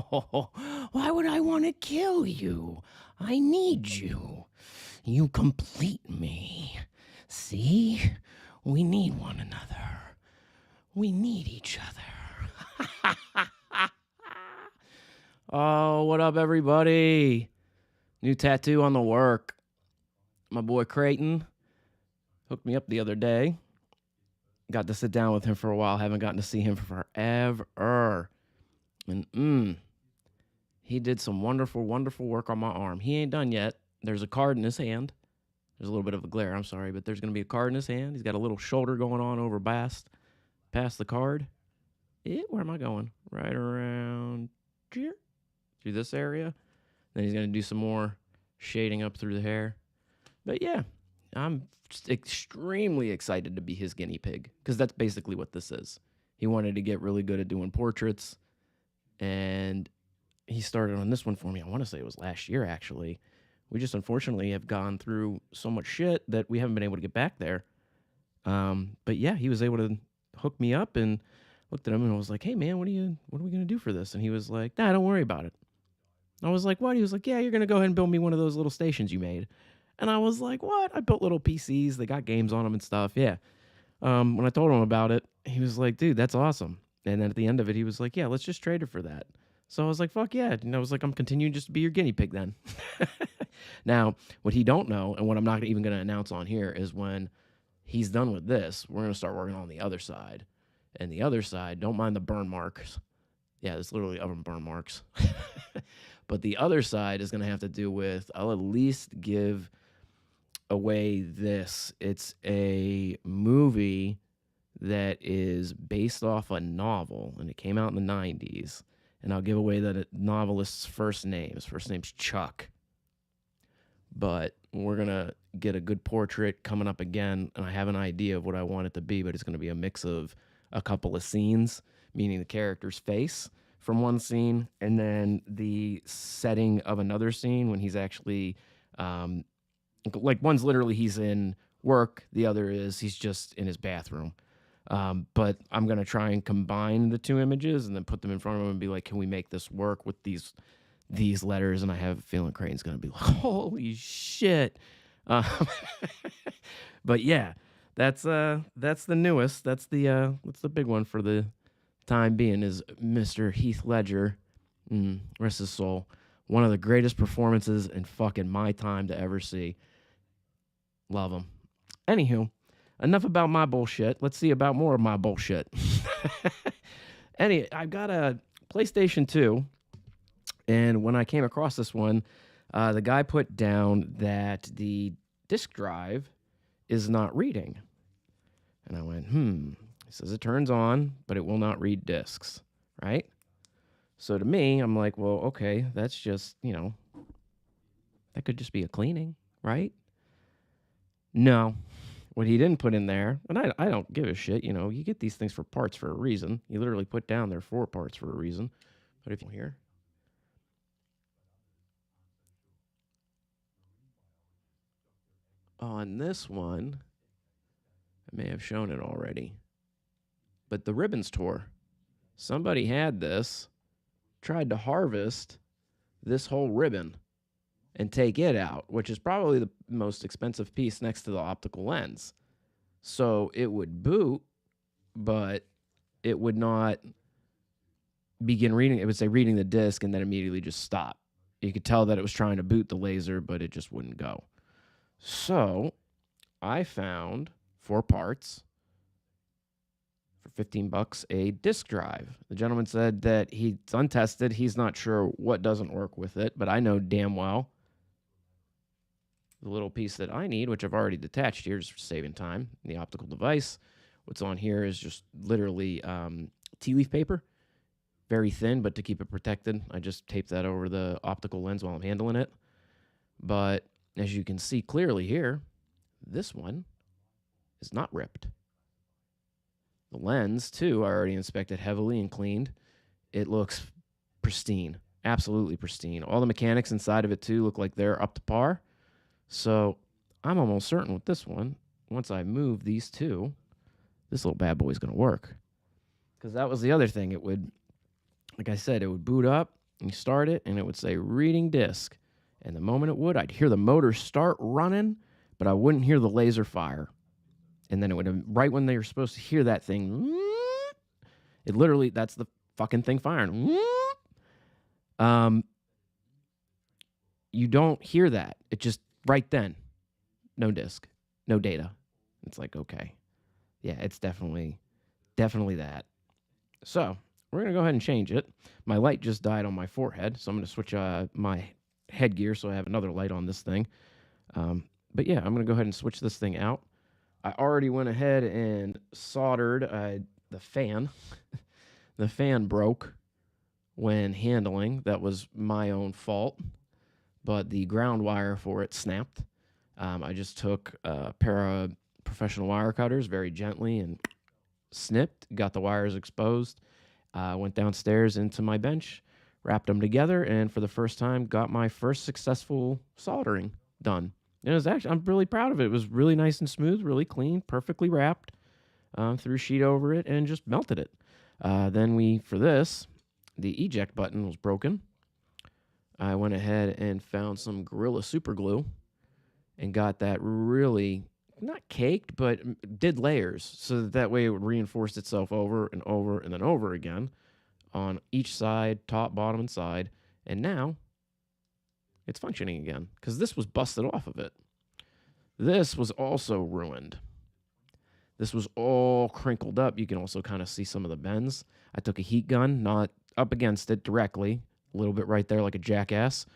Why would I want to kill you? I need you. You complete me. See? We need one another. We need each other. Oh, what up, everybody? New tattoo on the work. My boy Creighton hooked me up the other day. Got to sit down with him for a while. Haven't gotten to see him for forever. And he did some wonderful, wonderful work on my arm. He ain't done yet. There's a card in his hand. There's a little bit of a glare, I'm sorry, but there's going to be a card in his hand. He's got a little shoulder going on over past the card. Where am I going? Right around here, through this area. Then he's going to do some more shading up through the hair. But yeah, I'm just extremely excited to be his guinea pig, because that's basically what this is. He wanted to get really good at doing portraits, and he started on this one for me. I want to say it was last year, actually. We just unfortunately have gone through so much shit that we haven't been able to get back there. But yeah, he was able to hook me up, and looked at him and I was like, hey man, what are we going to do for this? And he was like, nah, don't worry about it. I was like, what? He was like, yeah, you're going to go ahead and build me one of those little stations you made. And I was like, what? I built little PCs. They got games on them and stuff. Yeah. When I told him about it, he was like, dude, that's awesome. And then at the end of it, he was like, yeah, let's just trade it for that. So I was like, fuck yeah. And I was like, I'm continuing just to be your guinea pig then. Now, what he don't know, and what I'm not even going to announce on here, is when he's done with this, we're going to start working on the other side. And the other side, don't mind the burn marks. Yeah, it's literally oven burn marks. But the other side is going to have to do with, I'll at least give away this. It's a movie that is based off a novel, and it came out in the 90s. And I'll give away that novelist's first name. His first name's Chuck. But we're going to get a good portrait coming up again, and I have an idea of what I want it to be, but it's going to be a mix of a couple of scenes, meaning the character's face from one scene, and then the setting of another scene when he's actually, like one's literally he's in work, the other is he's just in his bathroom. But I'm going to try and combine the two images and then put them in front of him and be like, can we make this work with these letters? And I have a feeling Creighton's going to be like, holy shit. But yeah, that's the newest. That's the big one for the time being, is Mr. Heath Ledger. Rest his soul. One of the greatest performances in fucking my time to ever see. Love him. Anywho, enough about my bullshit. Let's see about more of my bullshit. I've got a PlayStation 2, and when I came across this one, the guy put down that the disk drive is not reading. And I went, He says it turns on, but it will not read discs, right? So to me, I'm like, well, okay, that's just, that could just be a cleaning, right? No. What he didn't put in there, and I don't give a shit, you get these things for parts for a reason. You literally put down there 4 parts for a reason. But if you hear, on this one, I may have shown it already, but the ribbons tore. Somebody had this, tried to harvest this whole ribbon and take it out, which is probably the most expensive piece next to the optical lens. So it would boot, but it would not begin reading. It would say reading the disc and then immediately just stop. You could tell that it was trying to boot the laser, but it just wouldn't go. So I found 4 parts for $15 a disk drive. The gentleman said that he's untested. He's not sure what doesn't work with it, but I know damn well the little piece that I need, which I've already detached here just for saving time, the optical device. What's on here is just literally tea leaf paper, very thin, but to keep it protected, I just tape that over the optical lens while I'm handling it. But as you can see clearly here, this one is not ripped. The lens, too, I already inspected heavily and cleaned. It looks pristine, absolutely pristine. All the mechanics inside of it, too, look like they're up to par. So I'm almost certain with this one, once I move these two, this little bad boy is going to work. Because that was the other thing. It would, like I said, it would boot up, You start it, and it would say reading disk. And the moment it would, I'd hear the motor start running, but I wouldn't hear the laser fire. And then it would, right when they were supposed to hear that thing, it literally, that's the fucking thing firing. You don't hear that. It just, right then, no disk, no data. It's like, okay. Yeah, it's definitely that. So we're going to go ahead and change it. My light just died on my forehead, so I'm going to switch my headgear so I have another light on this thing. But yeah, I'm going to go ahead and switch this thing out. I already went ahead and soldered the fan. The fan broke when handling. That was my own fault. But the ground wire for it snapped. I just took a pair of professional wire cutters very gently and snipped, got the wires exposed, went downstairs into my bench, wrapped them together, and for the first time got my first successful soldering done. And it was actually, I'm really proud of it. It was really nice and smooth, really clean, perfectly wrapped, threw a sheet over it, and just melted it. Then for this, the eject button was broken. I went ahead and found some Gorilla Super Glue and got that really, not caked, but did layers so that way it would reinforce itself over and over and then over again on each side, top, bottom, and side. And now it's functioning again because this was busted off of it. This was also ruined. This was all crinkled up. You can also kind of see some of the bends. I took a heat gun, not up against it directly, a little bit right there like a jackass.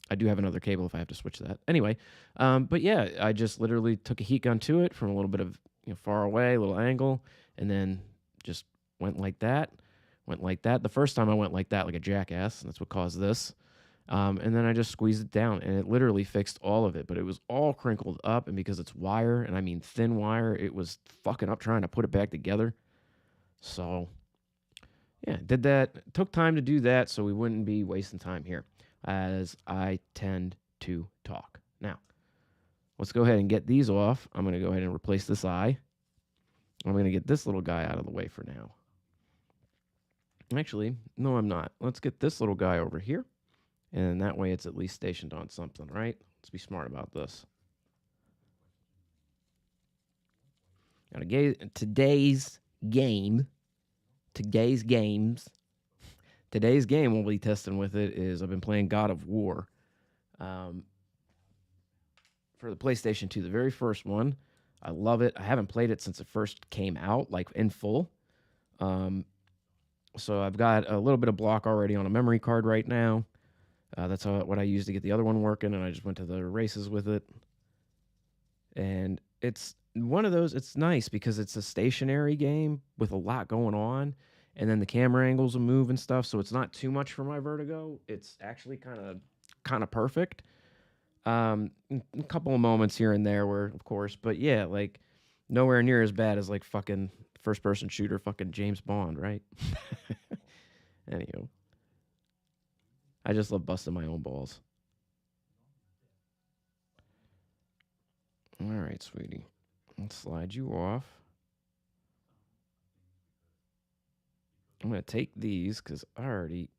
I do have another cable if I have to switch that. Anyway, but yeah, I just literally took a heat gun to it from a little bit of far away, a little angle, and then just went like that. The first time I went like that, like a jackass, and that's what caused this. And then I just squeezed it down, and it literally fixed all of it. But it was all crinkled up, and because it's wire, and I mean thin wire, it was fucking up trying to put it back together. So, yeah, did that. Took time to do that so we wouldn't be wasting time here, as I tend to talk. Now, let's go ahead and get these off. I'm going to go ahead and replace this eye. I'm going to get this little guy out of the way for now. Actually, no, I'm not. Let's get this little guy over here. And that way it's at least stationed on something, right? Let's be smart about this. Now, today's game we'll be testing with it is I've been playing God of War. For the PlayStation 2, the very first one. I love it. I haven't played it since it first came out, like in full. So I've got a little bit of block already on a memory card right now. That's what I used to get the other one working, and I just went to the races with it. And it's one of those, it's nice because it's a stationary game with a lot going on, and then the camera angles will move and stuff, so it's not too much for my vertigo. It's actually kind of perfect. A couple of moments here and there where, of course, but yeah, like nowhere near as bad as like fucking first-person shooter fucking James Bond, right? Anywho. I just love busting my own balls. All right, sweetie. Let's slide you off. I'm going to take these because I already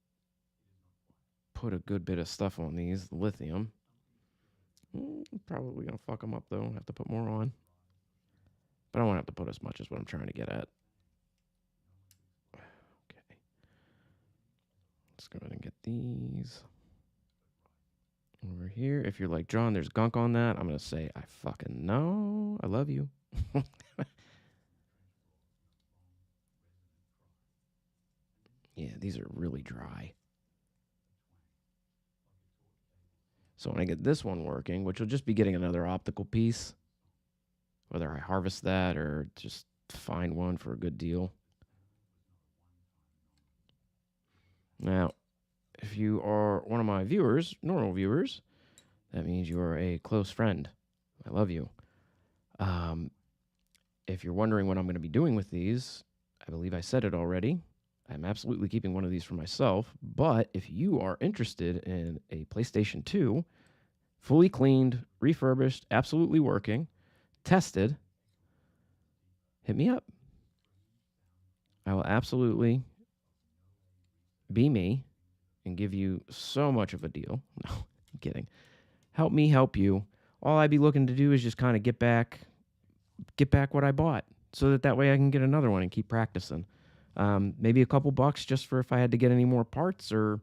put a good bit of stuff on these. The lithium. Probably going to fuck them up, though. Have to put more on. But I won't have to put as much as what I'm trying to get at. Okay. Let's go ahead and get these over here. If you're like, John, there's gunk on that, I'm going to say, I fucking know. I love you. Yeah, these are really dry. So when I get this one working, which will just be getting another optical piece, whether I harvest that or just find one for a good deal. Now, if you are one of my viewers, normal viewers, that means you are a close friend. I love you. If you're wondering what I'm going to be doing with these, I believe I said it already. I'm absolutely keeping one of these for myself. But if you are interested in a PlayStation 2, fully cleaned, refurbished, absolutely working, tested, hit me up. I will absolutely be me, and give you so much of a deal. No, I'm kidding. Help me help you. All I'd be looking to do is just kind of get back what I bought, so that way I can get another one and keep practicing. Maybe a couple bucks just for if I had to get any more parts or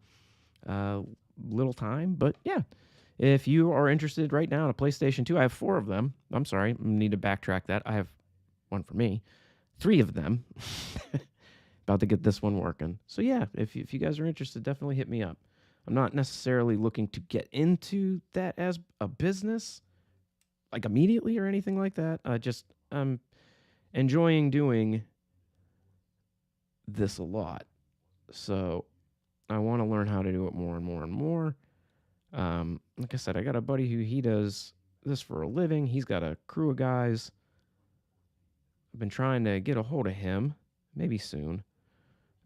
uh, little time. But yeah, if you are interested right now in a PlayStation 2, I have 4 of them. I'm sorry, I need to backtrack that. I have one for me, 3 of them. About to get this one working. So yeah, if you guys are interested, definitely hit me up. I'm not necessarily looking to get into that as a business, like immediately or anything like that. I just enjoying doing this a lot. So I want to learn how to do it more and more and more. Like I said, I got a buddy who he does this for a living. He's got a crew of guys. I've been trying to get a hold of him, maybe soon.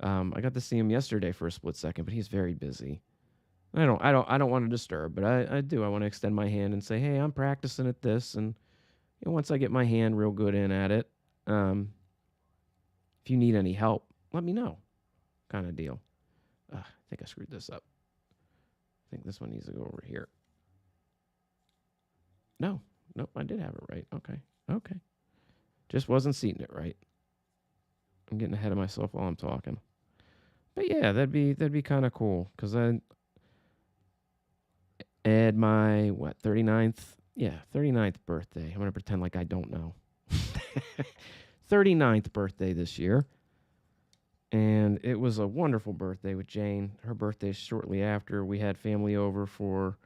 I got to see him yesterday for a split second, but he's very busy. I don't want to disturb, but I do. I want to extend my hand and say, hey, I'm practicing at this, and once I get my hand real good in at it, if you need any help, let me know, kind of deal. I think I screwed this up. I think this one needs to go over here. No, nope, I did have it right. Okay. Just wasn't seating it right. I'm getting ahead of myself while I'm talking. But yeah, that'd be kind of cool because I add my 39th. Yeah, 39th birthday. I'm going to pretend like I don't know. 39th birthday this year. And it was a wonderful birthday with Jane. Her birthday is shortly after. We had my family over for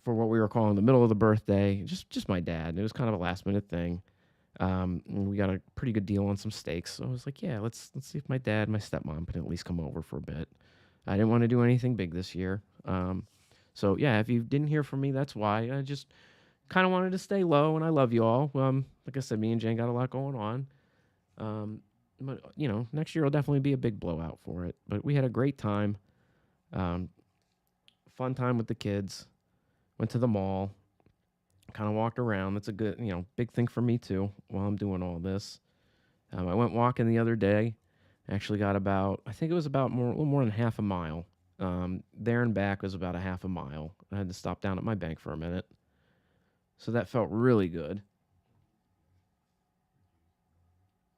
what we were calling the middle of the birthday. Just my dad. It was kind of a last minute thing. We got a pretty good deal on some steaks. So I was like, yeah, let's see if my dad, my stepmom can at least come over for a bit. I didn't want to do anything big this year. So yeah, if you didn't hear from me, that's why. I just kind of wanted to stay low, and I love you all. Like I said, me and Jane got a lot going on. But next year will definitely be a big blowout for it. But we had a great time. Fun time with the kids. Went to the mall. Kind of walked around. That's a good, big thing for me too while I'm doing all this. I went walking the other day. Actually got I think it was a little more than half a mile. There and back was about a half a mile. I had to stop down at my bank for a minute. So that felt really good.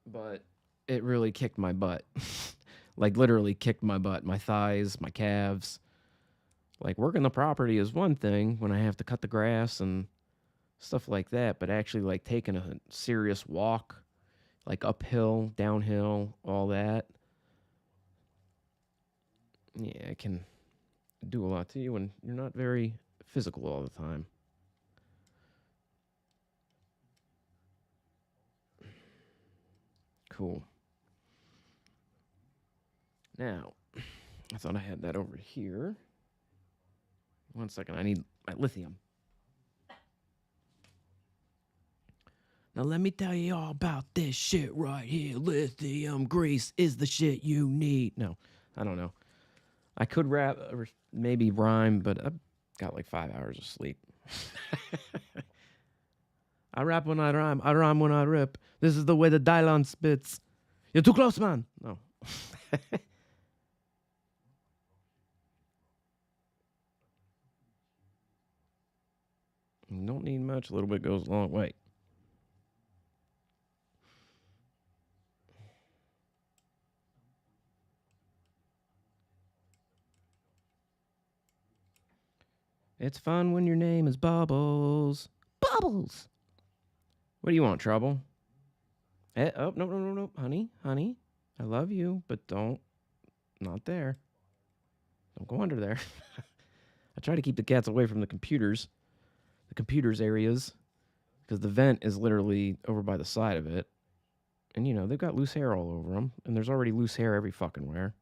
But it really kicked my butt. Like literally kicked my butt, my thighs, my calves. Like working the property is one thing when I have to cut the grass and stuff like that, but actually like taking a serious walk, like uphill, downhill, all that. Yeah, it can do a lot to you when you're not very physical all the time. Cool. Now, I thought I had that over here. One second, I need my lithium. Now let me tell you all about this shit right here. Lithium grease is the shit you need. No, I don't know. I could rap or maybe rhyme, but I've got like 5 hours of sleep. I rap when I rhyme. I rhyme when I rip. This is the way the Dylon spits. You're too close, man. No. You don't need much. A little bit goes a long way. It's fun when your name is Bubbles. Bubbles. What do you want, trouble? Oh, no. Honey. I love you, but don't. Not there. Don't go under there. I try to keep the cats away from the computers areas, because the vent is literally over by the side of it. And, they've got loose hair all over them, and there's already loose hair every fucking where.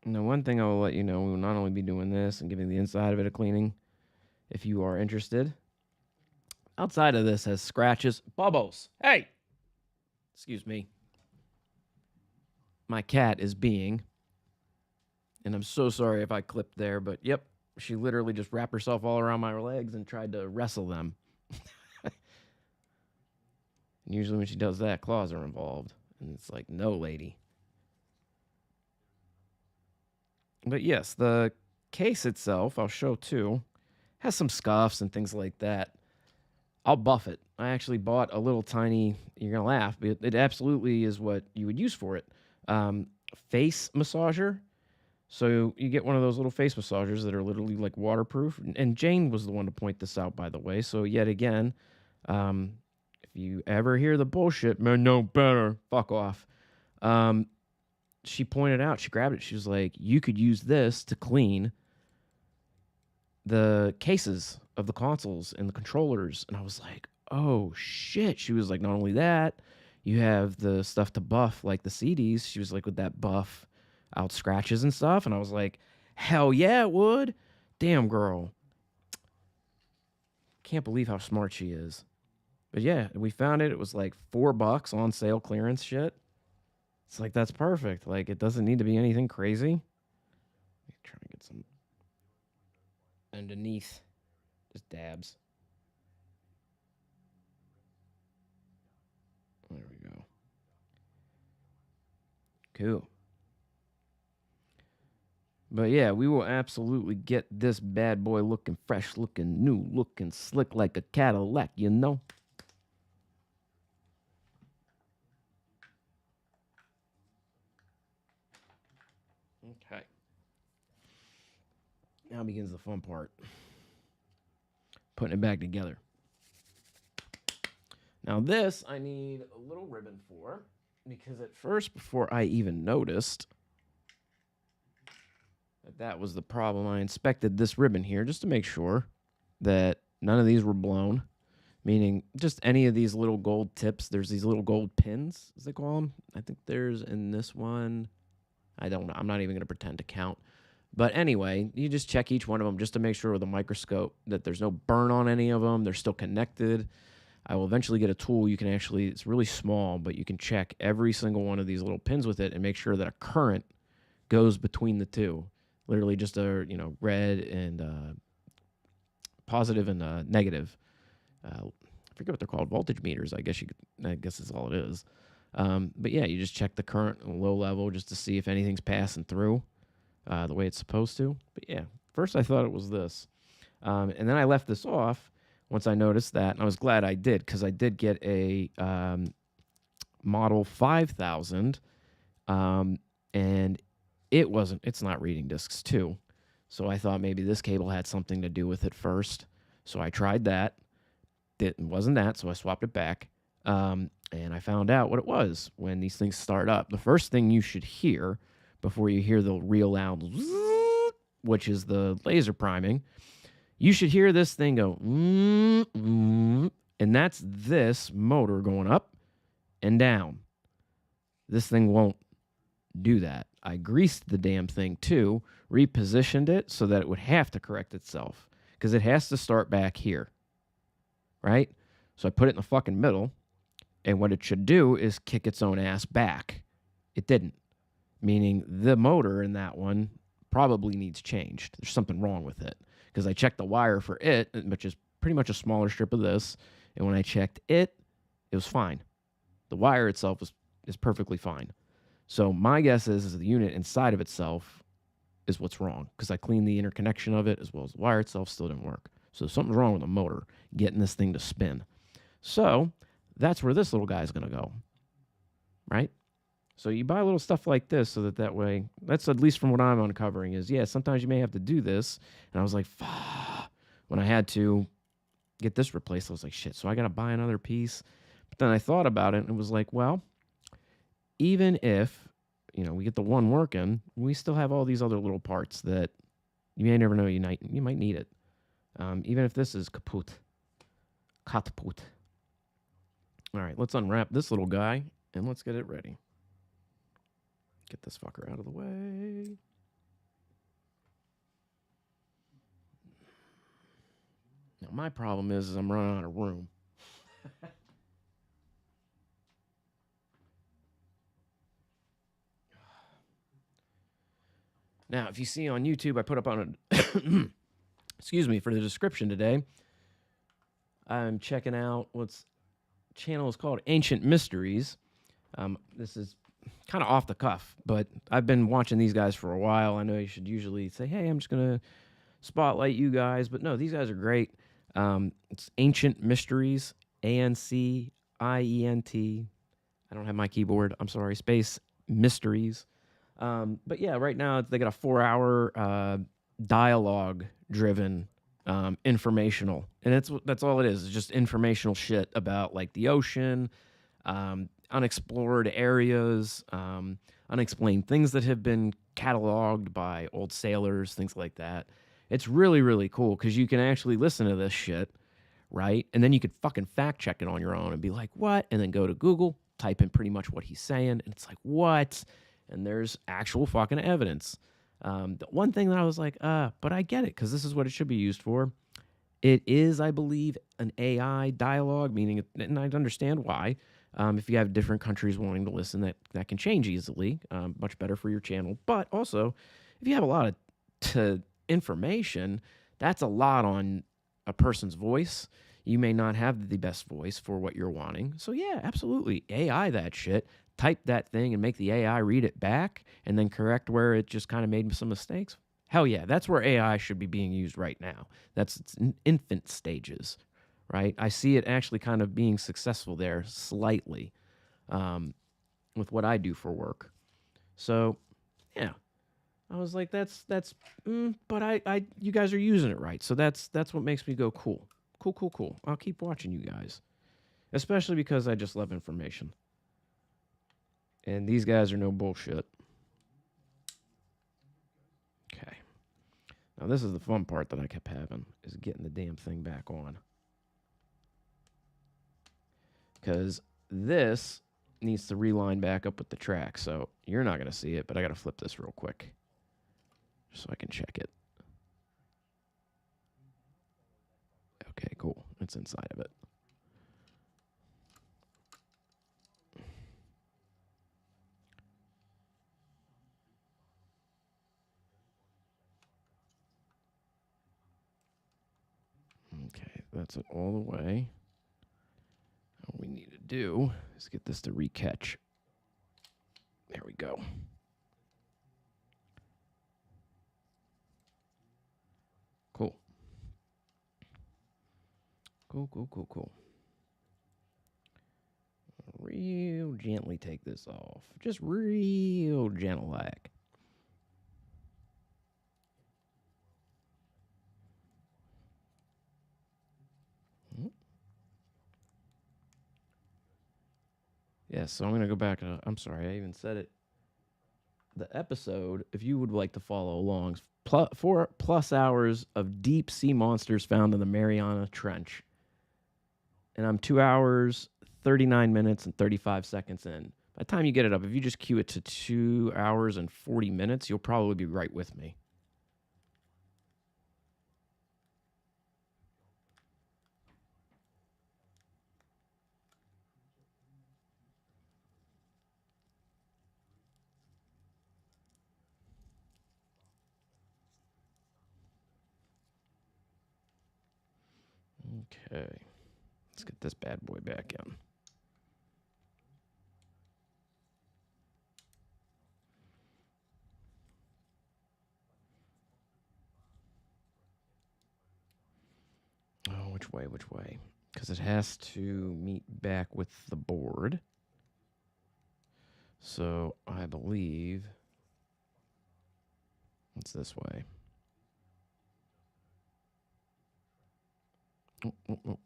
Now, one thing I will let you know, we will not only be doing this and giving the inside of it a cleaning, if you are interested. outside of this has scratches. Bubbles, hey! Excuse me. My cat is being, and I'm so sorry if I clipped there, but yep, she literally just wrapped herself all around my legs and tried to wrestle them. And usually when she does that, claws are involved. And it's like, no, lady. But yes, the case itself, I'll show too, has some scuffs and things like that. I'll buff it. I actually bought a little tiny, you're going to laugh, but it absolutely is what you would use for it. Face massager. So you get one of those little face massagers that are literally like waterproof. And Jane was the one to point this out, by the way. So yet again, if you ever hear the bullshit, man, no better, fuck off. She pointed out, she grabbed it. She was like, you could use this to clean the cases of the consoles and the controllers. And I was like, oh shit. She was like, not only that, you have the stuff to buff like the CDs. She was like, with that buff out scratches and stuff. And I was like, hell yeah, it would. Damn, girl. Can't believe how smart she is. But yeah, we found it. It was like $4 on sale clearance shit. It's like, that's perfect. Like, it doesn't need to be anything crazy. Let me try and get some underneath. Just dabs. There we go. Cool. But yeah, we will absolutely get this bad boy looking fresh, looking new, looking slick like a Cadillac, you know? Okay. Now begins the fun part. Putting it back together. Now this I need a little ribbon for, because at first, before I even noticed that was the problem, I inspected this ribbon here just to make sure that none of these were blown, meaning just any of these little gold tips. There's these little gold pins, as they call them. I think there's in this one. I don't know. I'm not even going to pretend to count. But anyway, you just check each one of them just to make sure with a microscope that there's no burn on any of them. They're still connected. I will eventually get a tool you can actually, it's really small, but you can check every single one of these little pins with it and make sure that a current goes between the two. Literally just a, red and positive and negative. I forget what they're called, voltage meters. I guess is all it is. But yeah, you just check the current low level just to see if anything's passing through the way it's supposed to. But yeah, first I thought it was this. And then I left this off once I noticed that, and I was glad I did, because I did get a Model 5000, and it's not reading discs too. So I thought maybe this cable had something to do with it first. So I tried that. It wasn't that, so I swapped it back. And I found out what it was when these things start up. The first thing you should hear before you hear the real loud, which is the laser priming, you should hear this thing go, and that's this motor going up and down. This thing won't do that. I greased the damn thing too, repositioned it so that it would have to correct itself, because it has to start back here, right? So I put it in the fucking middle, and what it should do is kick its own ass back. It didn't, meaning the motor in that one probably needs changed. There's something wrong with it, because I checked the wire for it, which is pretty much a smaller strip of this, and when I checked it, it was fine. The wire itself is perfectly fine. So my guess is the unit inside of itself is what's wrong, because I cleaned the interconnection of it as well as the wire itself still didn't work. So something's wrong with the motor getting this thing to spin. So that's where this little guy is going to go, right? So you buy little stuff like this so that way, that's at least from what I'm uncovering is, yeah, sometimes you may have to do this. And I was like, fuck. When I had to get this replaced, I was like, shit, so I got to buy another piece. But then I thought about it and it was like, well, even if, we get the one working, we still have all these other little parts that you may never know you might need it. Even if this is kaput. All right, let's unwrap this little guy and let's get it ready. Get this fucker out of the way. Now My problem is I'm running out of room. Now, if you see on YouTube, I put up on a excuse me for the description today. I'm checking out what's channel is called Ancient Mysteries. This is kind of off the cuff, but I've been watching these guys for a while. I know you should usually say, "Hey, I'm just gonna spotlight you guys," but no, these guys are great. It's Ancient Mysteries, ANCIENT. I don't have my keyboard. I'm sorry. Space Mysteries. But yeah, right now they got a 4 hour dialogue-driven informational, and that's all it is. It's just informational shit about like the ocean, unexplored areas, unexplained things that have been cataloged by old sailors, things like that. It's really, really cool because you can actually listen to this shit, right? And then you could fucking fact check it on your own and be like, what? And then go to Google, type in pretty much what he's saying, and it's like, what? And there's actual fucking evidence. The one thing that I was like, but I get it because this is what it should be used for. It is, I believe, an AI dialogue, meaning, and I understand why. If you have different countries wanting to listen, that can change easily. Much better for your channel. But also, if you have a lot of information, that's a lot on a person's voice. You may not have the best voice for what you're wanting. So yeah, absolutely. AI that shit. Type that thing and make the AI read it back and then correct where it just kind of made some mistakes. Hell yeah, that's where AI should be being used right now. That's its infant stages, right? I see it actually kind of being successful there slightly with what I do for work. So yeah, I was like, but I, you guys are using it right. So that's what makes me go cool. Cool. I'll keep watching you guys, especially because I just love information. And these guys are no bullshit. Okay. Now this is the fun part that I kept having, is getting the damn thing back on. Because this needs to reline back up with the track. So you're not going to see it, but I got to flip this real quick just so I can check it. Okay, cool. It's inside of it. Okay, that's it all the way. All we need to do is get this to recatch. There we go. Cool. Cool. Real gently take this off. Just real gentle like. Yeah, so I'm going to go back. I'm sorry, I even said it. The episode, if you would like to follow along, 4+ hours of deep sea monsters found in the Mariana Trench. And I'm 2 hours, 39 minutes, and 35 seconds in. By the time you get it up, if you just cue it to 2 hours and 40 minutes, you'll probably be right with me. Okay. Let's get this bad boy back in. Oh, which way? Because it has to meet back with the board. So I believe it's this way. Oh.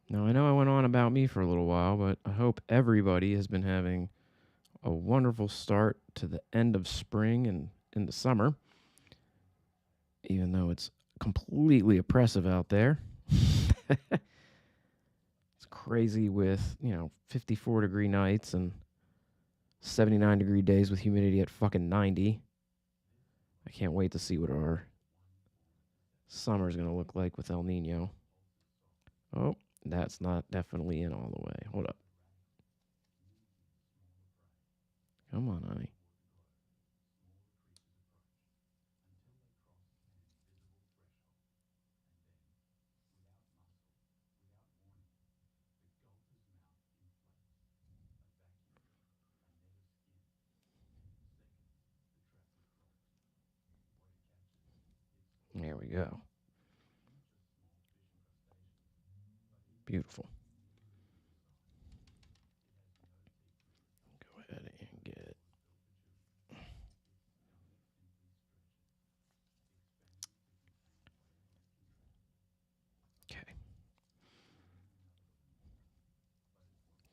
Now, I know I went on about me for a little while, but I hope everybody has been having a wonderful start to the end of spring and into summer, even though it's completely oppressive out there. It's crazy with, 54-degree nights and 79-degree days with humidity at fucking 90. I can't wait to see what our summer's going to look like with El Nino. Oh, that's not definitely in all the way. Hold up. Come on, honey. There we go. Beautiful. Go ahead and get. Okay.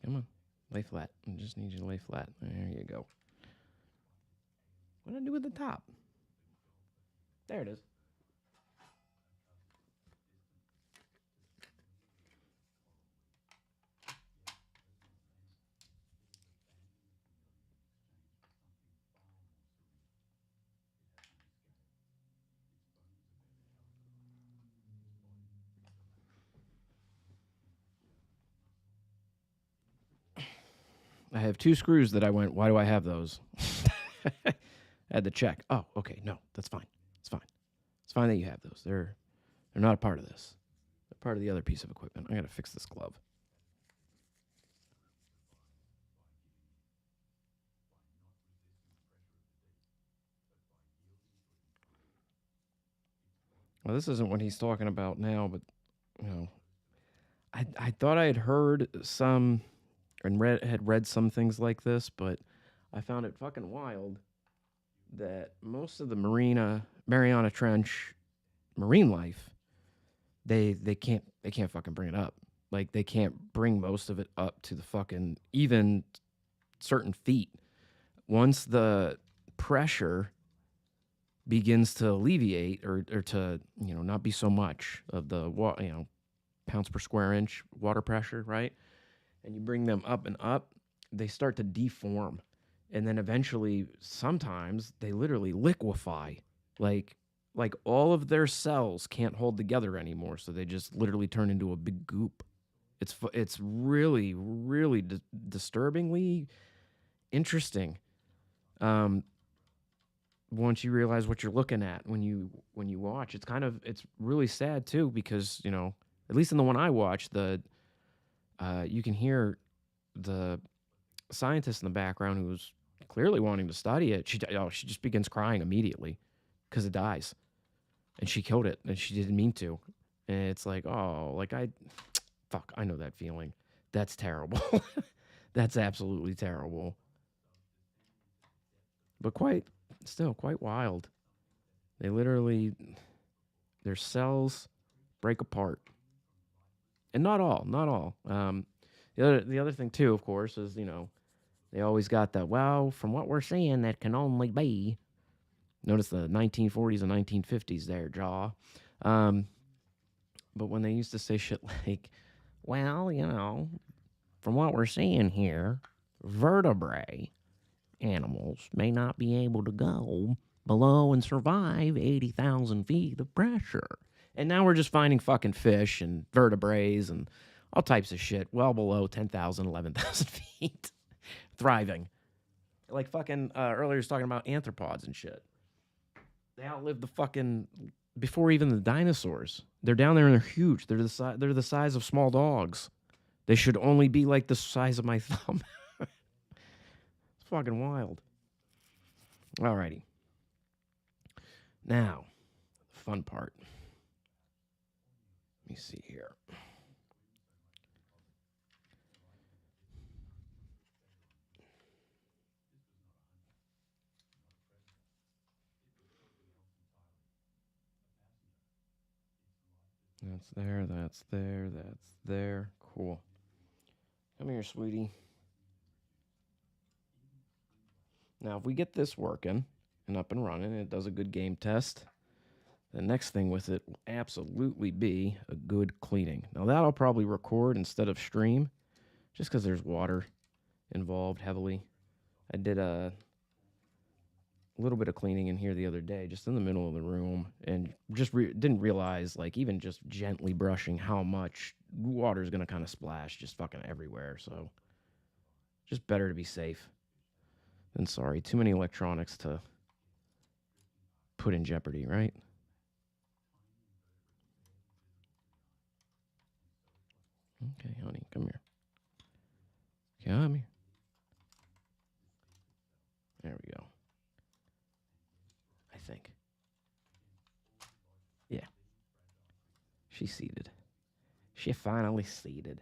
Come on. Lay flat. I just need you to lay flat. There you go. What did I do with the top? There it is. I have 2 screws that I went, why do I have those? I had to check. Oh, okay. No, that's fine. It's fine. It's fine that you have those. They're not a part of this. They're part of the other piece of equipment. I got to fix this glove. Well, this isn't what he's talking about now, but you know, I thought I had heard some and had read some things like this, but I found it fucking wild that most of the Mariana Trench marine life, they can't fucking bring it up. Like they can't bring most of it up to the fucking even certain feet. Once the pressure begins to alleviate or to not be so much of the pounds per square inch water pressure, right? And you bring them up and up, they start to deform. And then eventually, sometimes they literally liquefy. Like, like all of their cells can't hold together anymore. So they just literally turn into a big goop. It's really, really disturbingly interesting. Um, Once you realize what you're looking at when you watch, it's really sad too because at least in the one I watched, the you can hear the scientist in the background who's clearly wanting to study it. She just begins crying immediately because it dies, and she killed it, and she didn't mean to. And it's like, oh, like fuck, I know that feeling. That's terrible. That's absolutely terrible. But quite wild. They literally, their cells break apart, and not all. The other thing too, of course, is they always got that. Well, from what we're seeing, that can only be. Notice the 1940s and 1950s there, Jaw. Um, but when they used to say shit like, well, from what we're seeing here, vertebrae animals may not be able to go below and survive 80,000 feet of pressure. And now we're just finding fucking fish and vertebraes and all types of shit well below 10,000, 11,000 feet thriving. Like fucking earlier, was talking about arthropods and shit. They outlived the fucking before even the dinosaurs. They're down there and they're huge. They're the size of small dogs. They should only be like the size of my thumb. It's fucking wild. Alrighty. Now, the fun part. Let me see here. That's there, that's there, that's there. Cool. Come here, sweetie. Now, if we get this working and up and running, and it does a good game test, The next thing with it will absolutely be a good cleaning. Now, that I'll probably record instead of stream just because there's water involved heavily. I did a little bit of cleaning in here the other day, just in the middle of the room, and just didn't realize, like, even just gently brushing how much water is going to kind of splash just fucking everywhere. So, just better to be safe than sorry. Too many electronics to put in jeopardy, right? Okay, honey, come here. Come here. There we go. I think. Yeah. She's seated. She finally seated.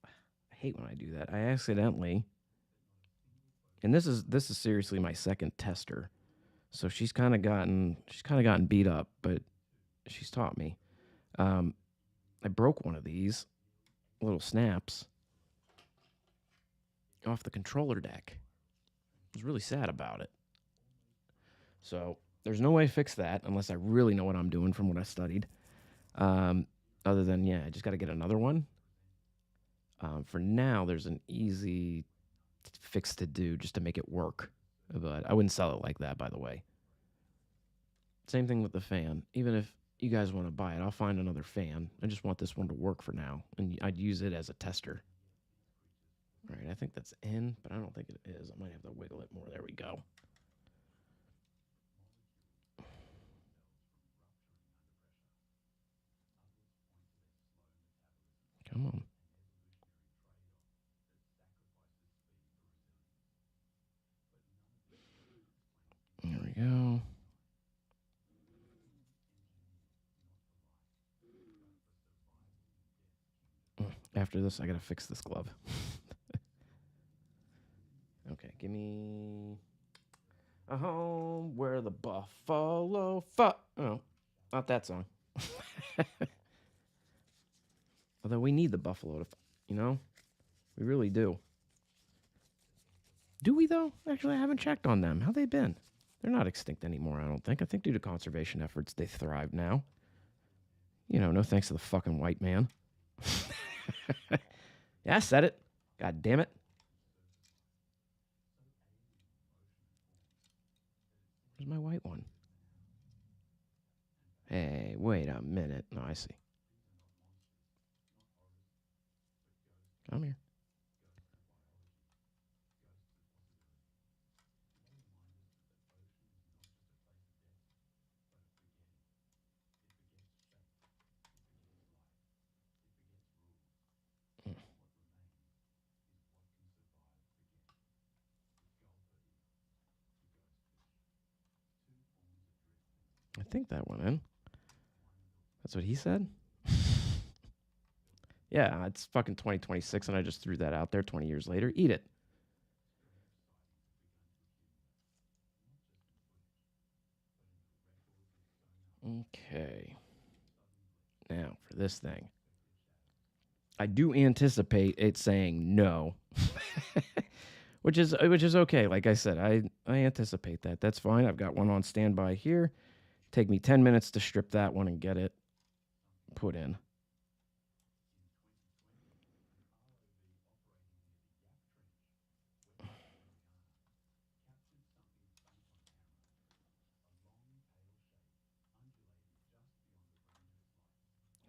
I hate when I do that. I accidentally, and this is seriously my second tester. So she's kind of gotten beat up, but she's taught me. Um, I broke one of these little snaps off the controller deck. I was really sad about it. So there's no way to fix that unless I really know what I'm doing from what I studied. Um, Other than, yeah, I just got to get another one. For now, there's an easy fix to do just to make it work. But I wouldn't sell it like that, by the way. Same thing with the fan. Even if you guys want to buy it, I'll find another fan. I just want this one to work for now. And I'd use it as a tester. All right, I think that's in, but I don't think it is. I might have to wiggle it more. There we go. Come on. There we go. After this, I gotta fix this glove. Okay, give me a home where the buffalo Oh, not that song. Although we need the buffalo to, we really do. Do we though? Actually, I haven't checked on them. How they been? They're not extinct anymore. I don't think. I think due to conservation efforts, they thrive now. No thanks to the fucking white man. Yeah, I said it. God damn it. Where's my white one? Hey, wait a minute. No, I see. Come here. I think that went in. That's what he said? Yeah, it's fucking 2026, and I just threw that out there 20 years later. Eat it. Okay. Now, for this thing, I do anticipate it saying no, which is okay. Like I said, I anticipate that. That's fine. I've got one on standby here. Take me 10 minutes to strip that one and get it put in.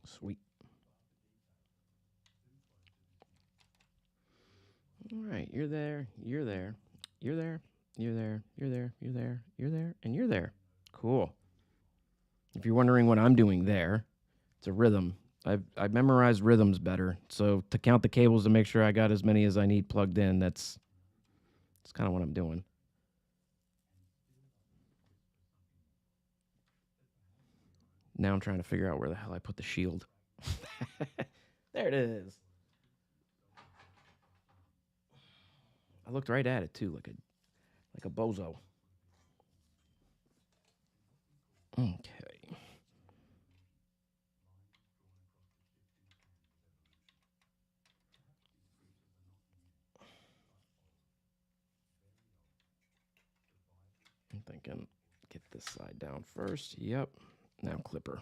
Sweet. All right, you're there. You're there. You're there. You're there. You're there. You're there. You're there. And you're there. Cool. If you're wondering what I'm doing there, it's a rhythm. I've memorized rhythms better. So to count the cables to make sure I got as many as I need plugged in, that's kind of what I'm doing. Now I'm trying to figure out where the hell I put the shield. There it is. I looked right at it too, like a bozo. Okay. thinking, get this side down first. Yep. Now clipper.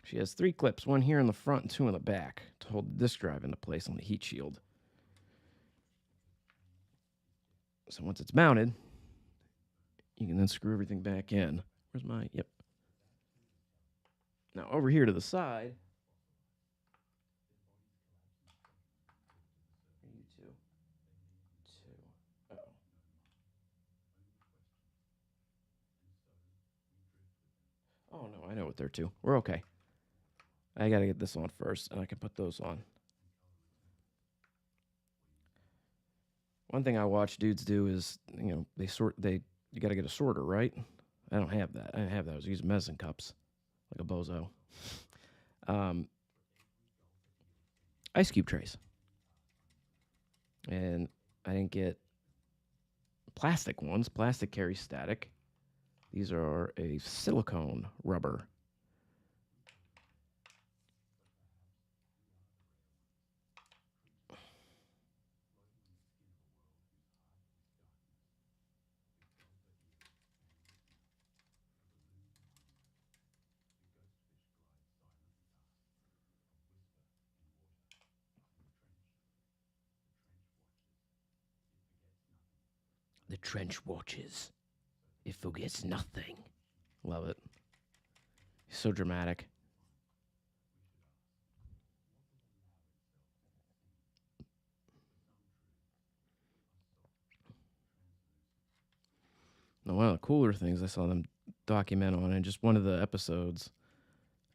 She has 3 clips, one here in the front and 2 in the back to hold the disk drive into place on the heat shield. So once it's mounted, you can then screw everything back in. Where's my, yep. Now over here to the side, you two. Uh-oh. Oh no, I know what they're to. We're okay. I gotta get this on first, and I can put those on. One thing I watch dudes do is, you gotta get a sorter, right? I don't have that. I didn't have that. I was using medicine cups like a bozo. Ice cube trays. And I didn't get plastic ones. Plastic carries static. These are a silicone rubber. The trench watches. It forgets nothing. Love it. So dramatic. Now, one of the cooler things I saw them document on in just one of the episodes,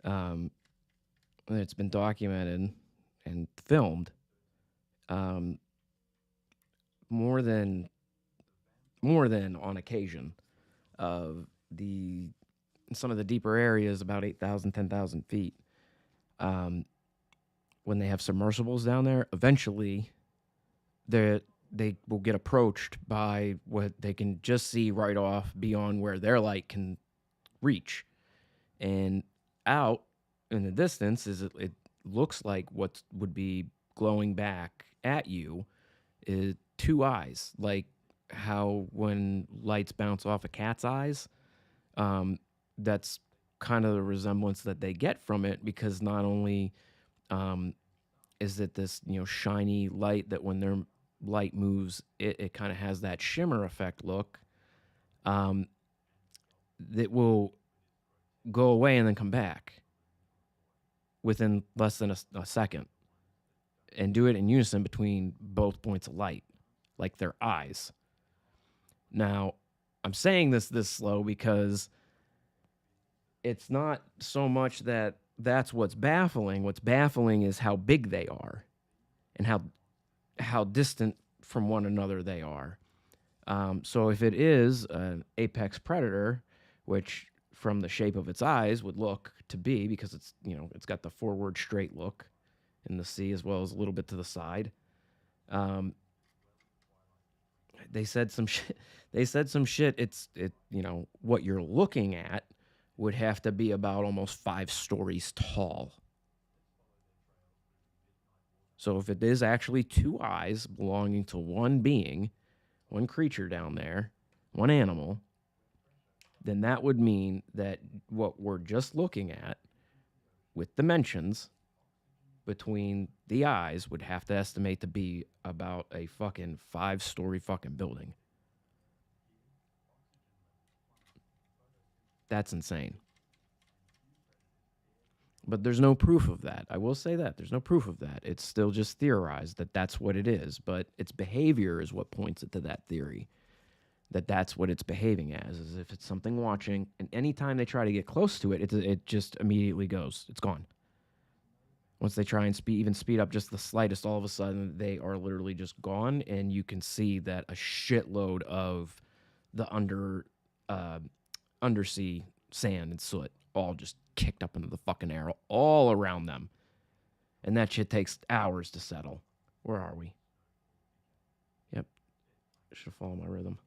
it's been documented and filmed more than on occasion of some of the deeper areas, about 8,000, 10,000 feet. When they have submersibles down there, eventually they will get approached by what they can just see right off beyond where their light can reach. And out in the distance it looks like what would be glowing back at you is 2 eyes, like how when lights bounce off a cat's eyes. That's kind of the resemblance that they get from it, because not only is it this shiny light that when their light moves, it kind of has that shimmer effect look that will go away and then come back within less than a second, and do it in unison between both points of light, like their eyes. Now, I'm saying this slow because it's not so much that that's what's baffling. What's baffling is how big they are and how distant from one another they are. So if it is an apex predator, which from the shape of its eyes would look to be, because it's got the forward straight look in the sea as well as a little bit to the side. They said some shit. They said some shit. What you're looking at would have to be about almost 5 stories tall. So if it is actually 2 eyes belonging to one being, one creature down there, one animal, then that would mean that what we're just looking at with dimensions between the eyes would have to estimate to be about a fucking 5-story fucking building. That's insane. But there's no proof of that. I will say that. There's no proof of that. It's still just theorized that that's what it is. But its behavior is what points it to that theory. That's what it's behaving as if it's something watching. And anytime they try to get close to it, it just immediately goes. It's gone. Once they try and speed up just the slightest, all of a sudden they are literally just gone. And you can see that a shitload of the undersea sand and soot all just kicked up into the fucking air all around them. And that shit takes hours to settle. Where are we? Yep. I should follow my rhythm.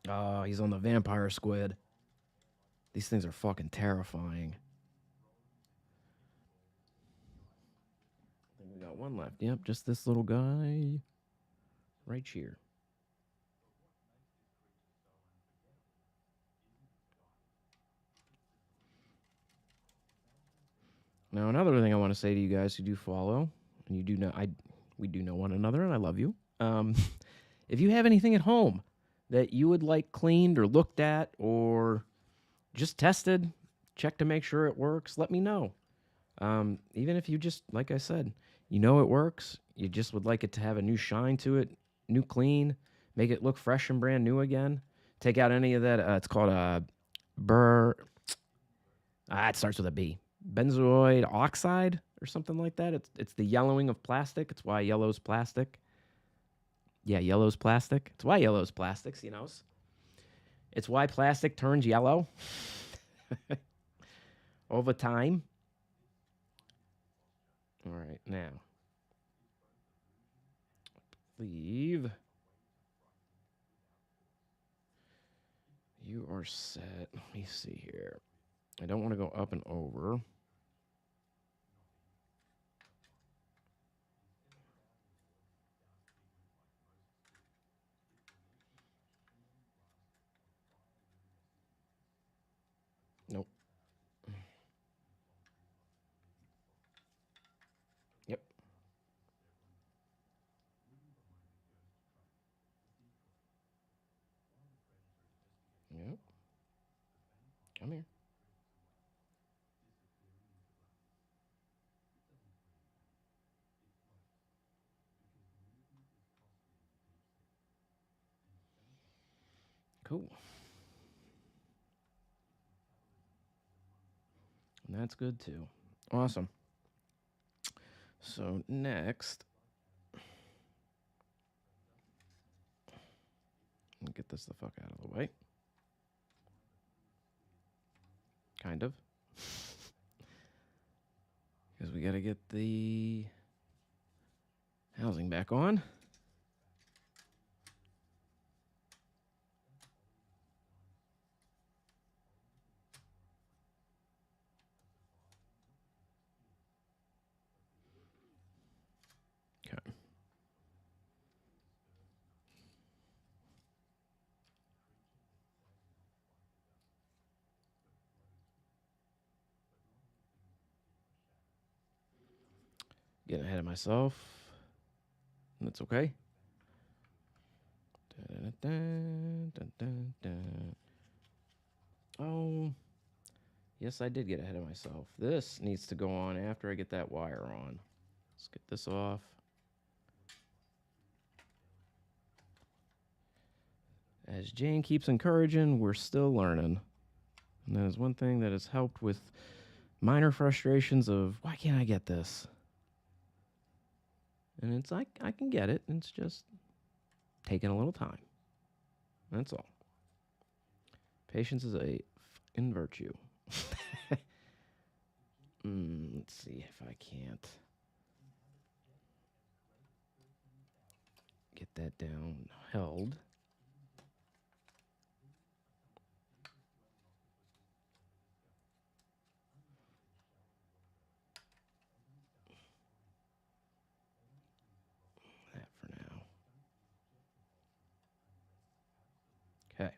Oh, he's on the vampire squid. These things are fucking terrifying. I think we got one left. Yep, just this little guy right here. Now, another thing I want to say to you guys who do follow, and you do know, we do know one another, and I love you. If you have anything at home that you would like cleaned or looked at or just tested, check to make sure it works, let me know. Even if you just, like I said, you know it works, you just would like it to have a new shine to it, new clean, make it look fresh and brand new again. Take out any of that. It's called a burr. It starts with a B. Benzoid oxide or something like that. It's the yellowing of plastic. It's why yellow's plastic. Yeah, yellow's plastic. It's why yellow's plastics, you know. It's why plastic turns yellow over time. All right, now. Leave. You are set. Let me see here. I don't want to go up and over. Nope. Yep. Yep. Come here. Cool. And that's good too. Awesome. So next, get this the fuck out of the way. Kind of. Because we got to get the housing back on. Okay. Getting ahead of myself. That's okay. Oh, yes, I did get ahead of myself. This needs to go on after I get that wire on. Let's get this off. As Jane keeps encouraging, we're still learning. And that is one thing that has helped with minor frustrations of, why can't I get this? And it's like, I can get it. It's just taking a little time. That's all. Patience is a fucking virtue. Let's see if I can't get that down held. That for now. Okay.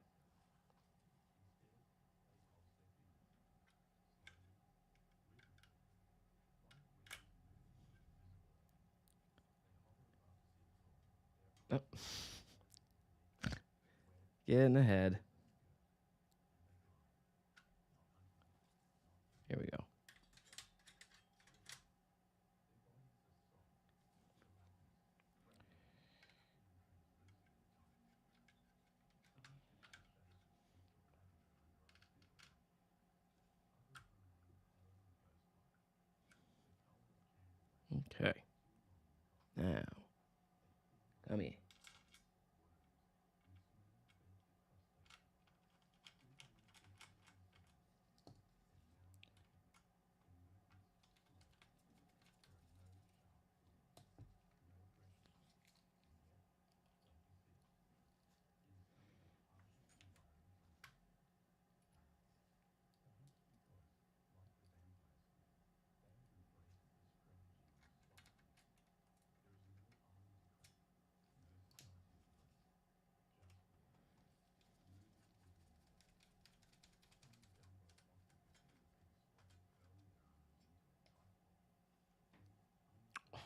Oh. Getting ahead. Here we go. Okay. Now, come here.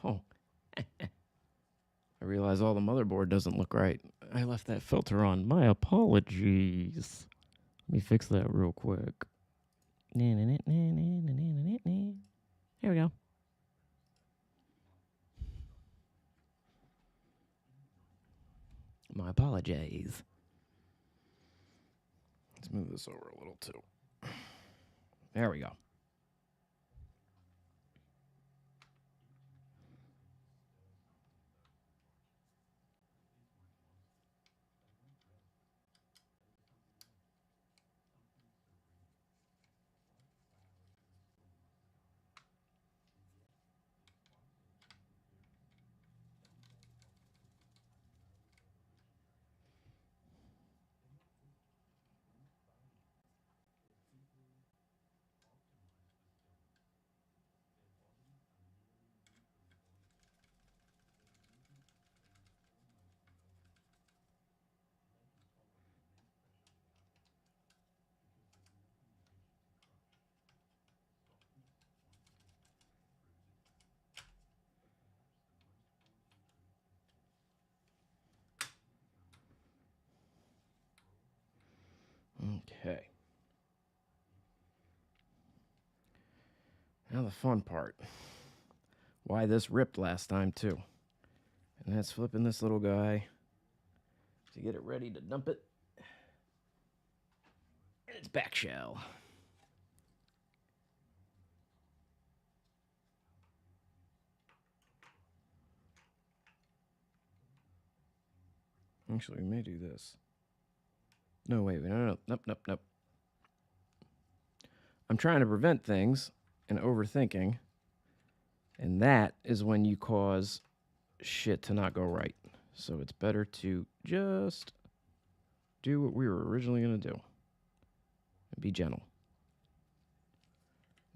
Oh, I realize all the motherboard doesn't look right. I left that filter on. My apologies. Let me fix that real quick. Here we go. My apologies. Let's move this over a little too. There we go. Okay. Now the fun part. Why this ripped last time too. And that's flipping this little guy to get it ready to dump it. And its back shell. Actually, we may do this. No, wait, no. Nope. I'm trying to prevent things and overthinking. And that is when you cause shit to not go right. So it's better to just do what we were originally going to do and be gentle.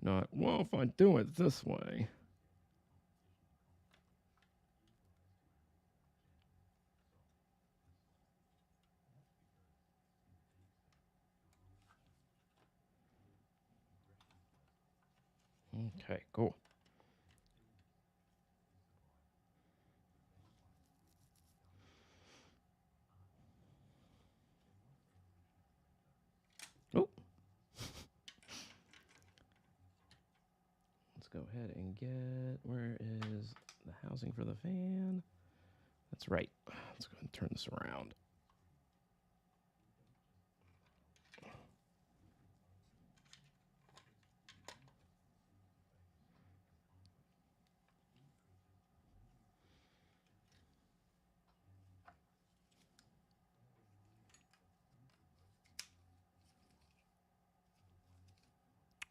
Not, well, if I do it this way. Okay, cool. Oh. Let's go ahead and get, where is the housing for the fan? That's right. Let's go ahead and turn this around.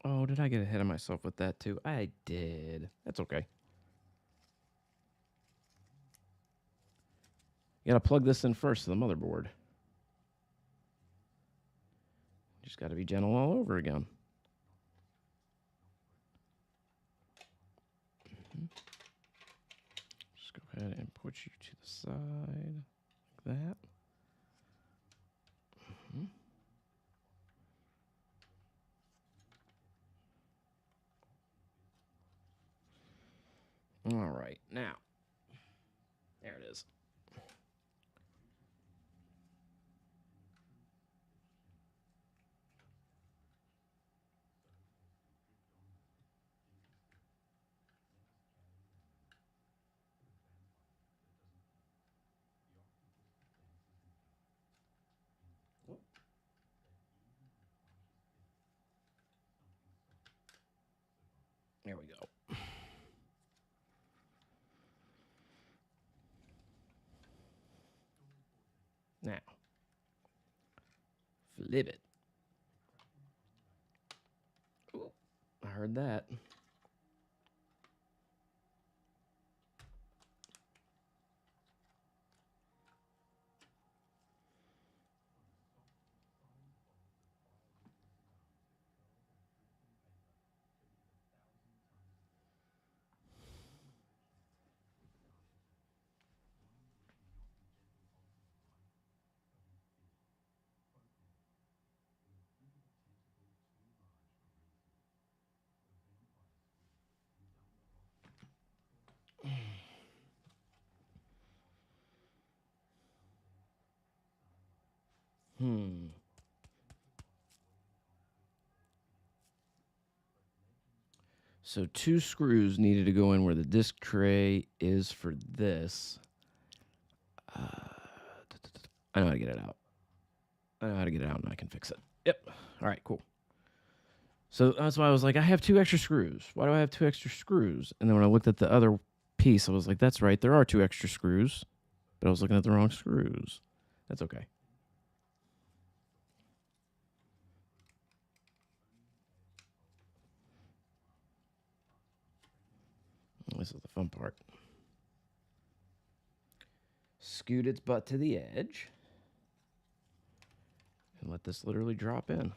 Oh, did I get ahead of myself with that too? I did. That's okay. You gotta plug this in first to the motherboard. Just gotta be gentle all over again. Just go ahead and put you to the side like that. All right, now, there it is. There we go. Now, flip it. Ooh, I heard that. So 2 screws needed to go in where the disc tray is for this. I know how to get it out. I know how to get it out and I can fix it. Yep. All right, cool. So that's why I was like, I have 2 extra screws. Why do I have 2 extra screws? And then when I looked at the other piece, I was like, that's right. There are 2 extra screws. But I was looking at the wrong screws. That's okay. This is the fun part. Scoot its butt to the edge. And let this literally drop in.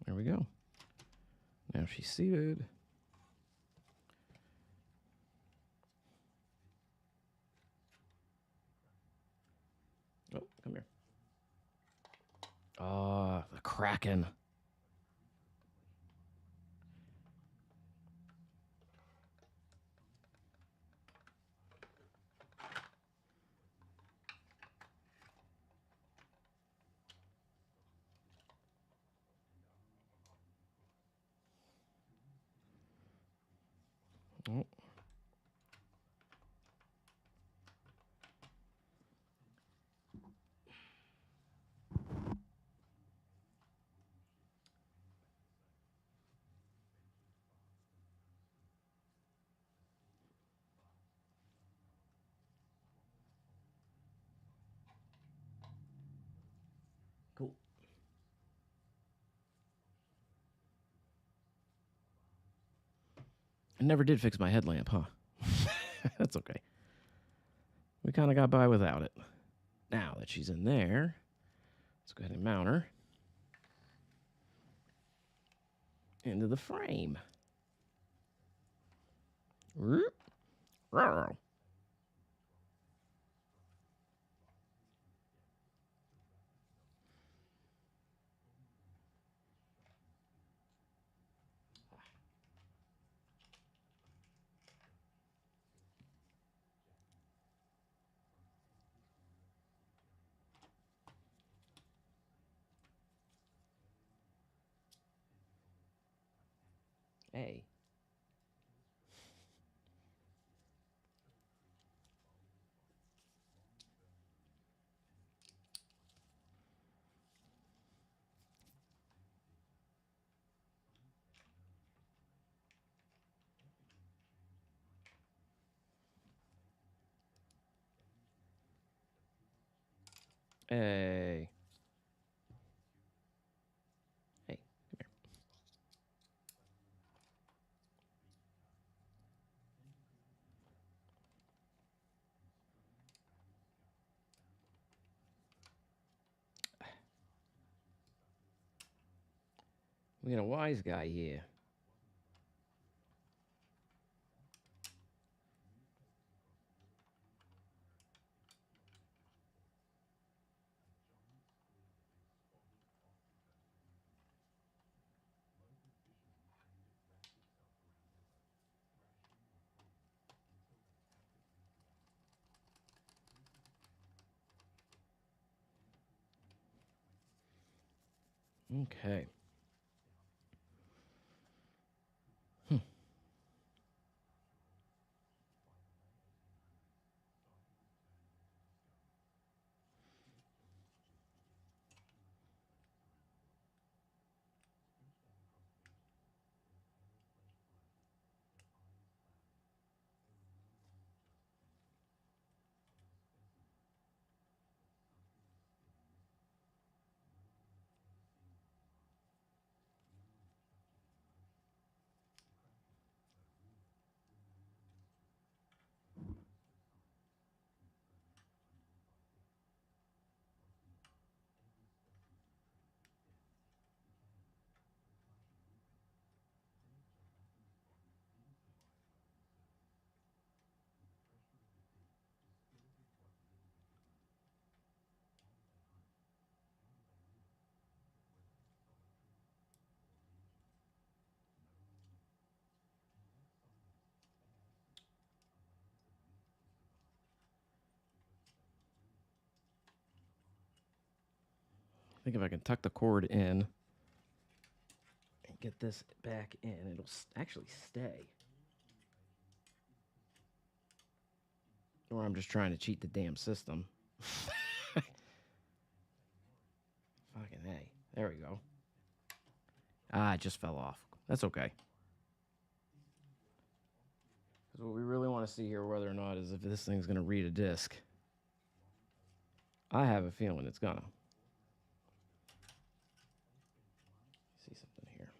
There we go. Now she's seated. Oh, come here. Ah, the Kraken. Oh. Cool. I never did fix my headlamp, huh? That's okay. We kind of got by without it. Now that she's in there, let's go ahead and mount her into the frame. Hey. Hey. Hey, come here. We got a wise guy here. Okay. think if I can tuck the cord in and get this back in, it'll actually stay. Or I'm just trying to cheat the damn system. Fucking A. There we go. Ah, it just fell off. That's okay. Because what we really want to see here, whether or not, is if this thing's going to read a disc. I have a feeling it's going to. See something here.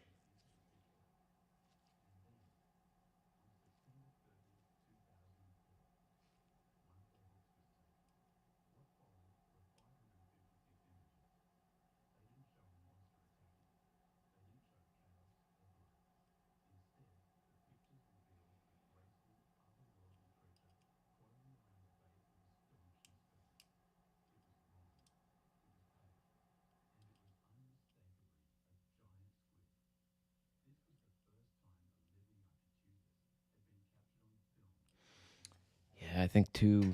Yeah, I think two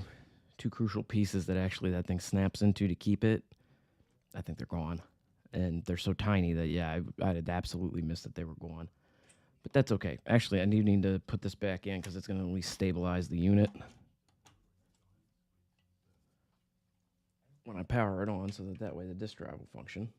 crucial pieces that actually that thing snaps into to keep it, I think they're gone. And they're so tiny that, yeah, I had absolutely missed that they were gone. But that's okay. Actually, I need to put this back in because it's going to at least stabilize the unit when I power it on so that way the disk drive will function.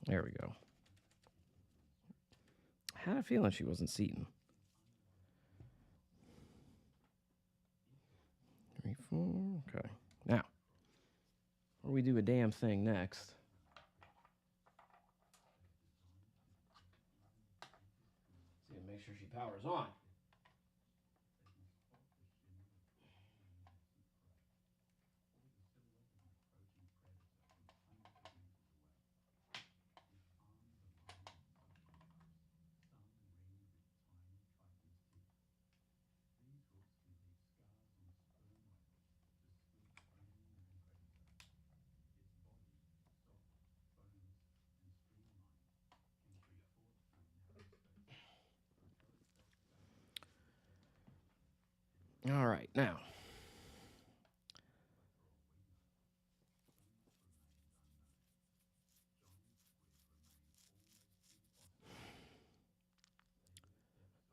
There we go. I had a feeling she wasn't seating. 3, 4. Okay. Now, before we do a damn thing next, see, make sure she powers on. All right, now.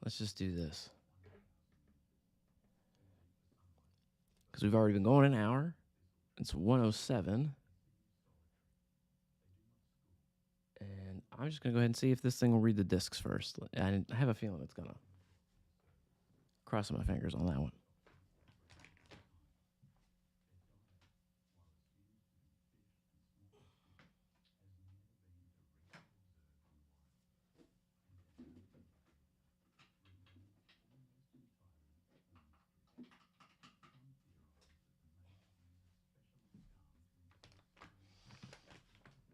Let's just do this. Because we've already been going an hour. It's 107. And I'm just going to go ahead and see if this thing will read the discs first. I have a feeling it's going to. Crossing my fingers on that one.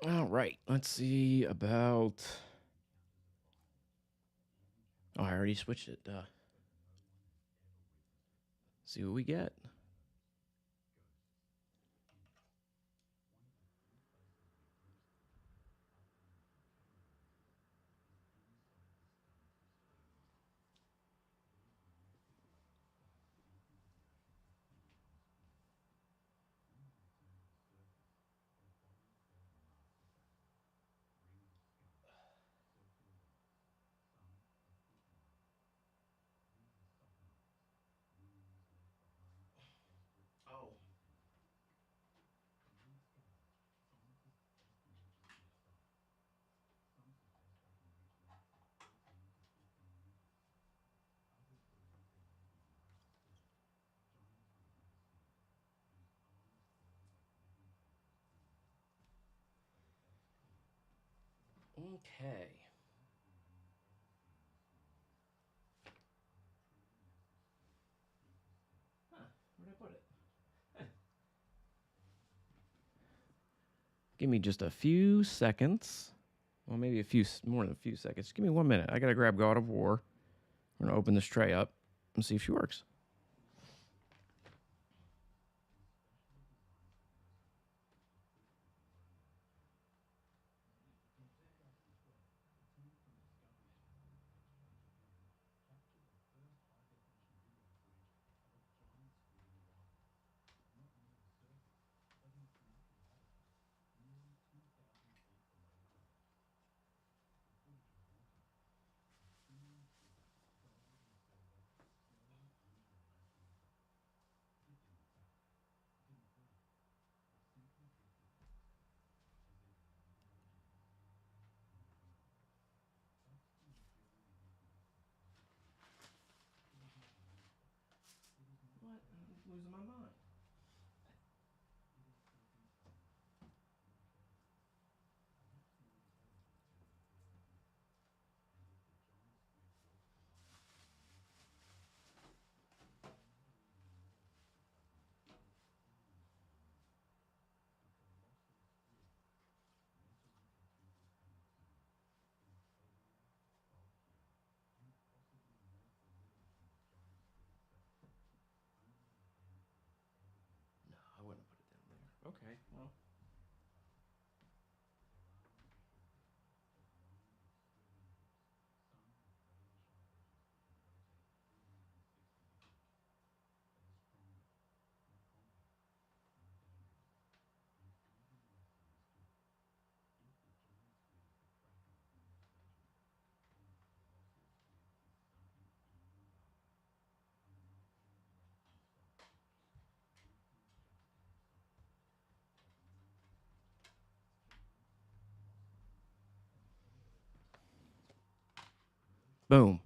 All right, let's see about. Oh, I already switched it. See what we get. Oh. Okay. Huh. Where'd I Give me just a few seconds. Well, maybe more than a few seconds. Give me 1 minute. I got to grab God of War. I'm going to open this tray up and see if she works. What? I'm losing my mind. No, I wouldn't put it down there. Okay, well. Boom.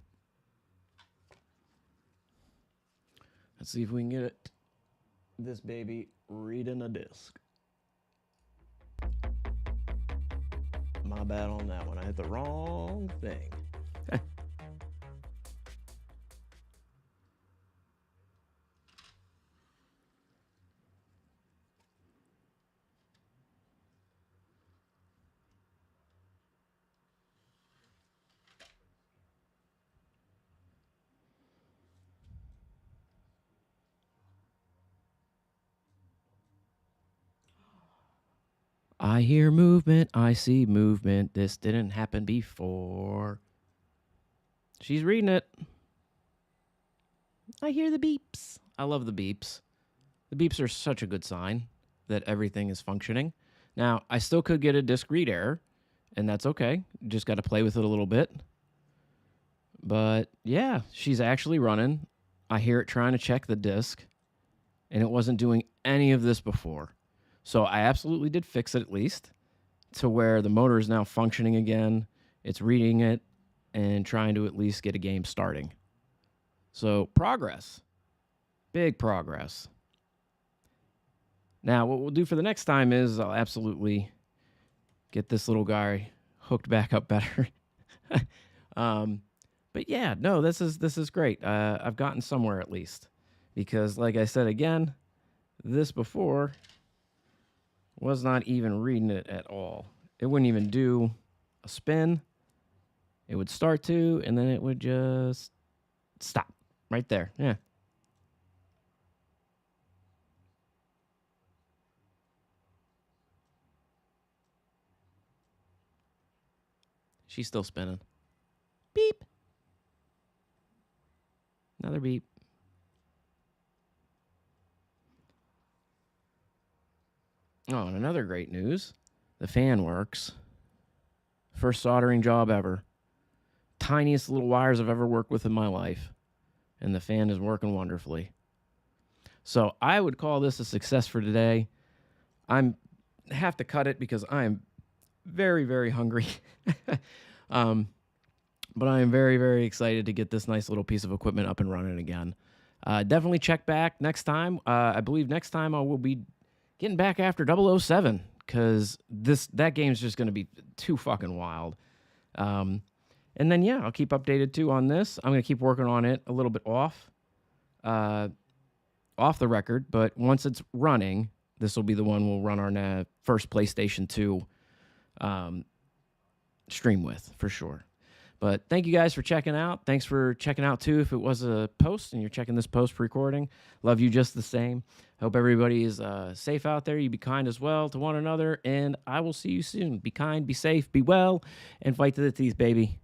Let's see if we can get it. This baby reading a disc. My bad on that one. I hit the wrong thing. I hear movement. I see movement. This didn't happen before. She's reading it. I hear the beeps. I love the beeps. The beeps are such a good sign that everything is functioning. Now, I still could get a disk read error, and that's okay. Just got to play with it a little bit. But yeah, she's actually running. I hear it trying to check the disk, and it wasn't doing any of this before. So I absolutely did fix it at least to where the motor is now functioning again. It's reading it and trying to at least get a game starting. So progress. Big progress. Now, what we'll do for the next time is I'll absolutely get this little guy hooked back up better. But yeah, no, this is great. I've gotten somewhere at least because, like I said again, this before was not even reading it at all. It wouldn't even do a spin. It would start to, and then it would just stop right there. Yeah. She's still spinning. Beep. Another beep. Oh, and another great news. The fan works. First soldering job ever. Tiniest little wires I've ever worked with in my life. And the fan is working wonderfully. So I would call this a success for today. I have to cut it because I'm very, very hungry. But I am very, very excited to get this nice little piece of equipment up and running again. Definitely check back next time. I believe next time I will be getting back after 007 because that game's just going to be too fucking wild. And then, yeah, I'll keep updated too on this. I'm going to keep working on it a little bit off the record, but once it's running, this will be the one we'll run our first PlayStation 2 stream with, for sure. But thank you guys for checking out. Thanks for checking out, too, if it was a post and you're checking this post-recording. Love you just the same. Hope everybody is safe out there. You be kind as well to one another, and I will see you soon. Be kind, be safe, be well, and fight to the teeth, baby.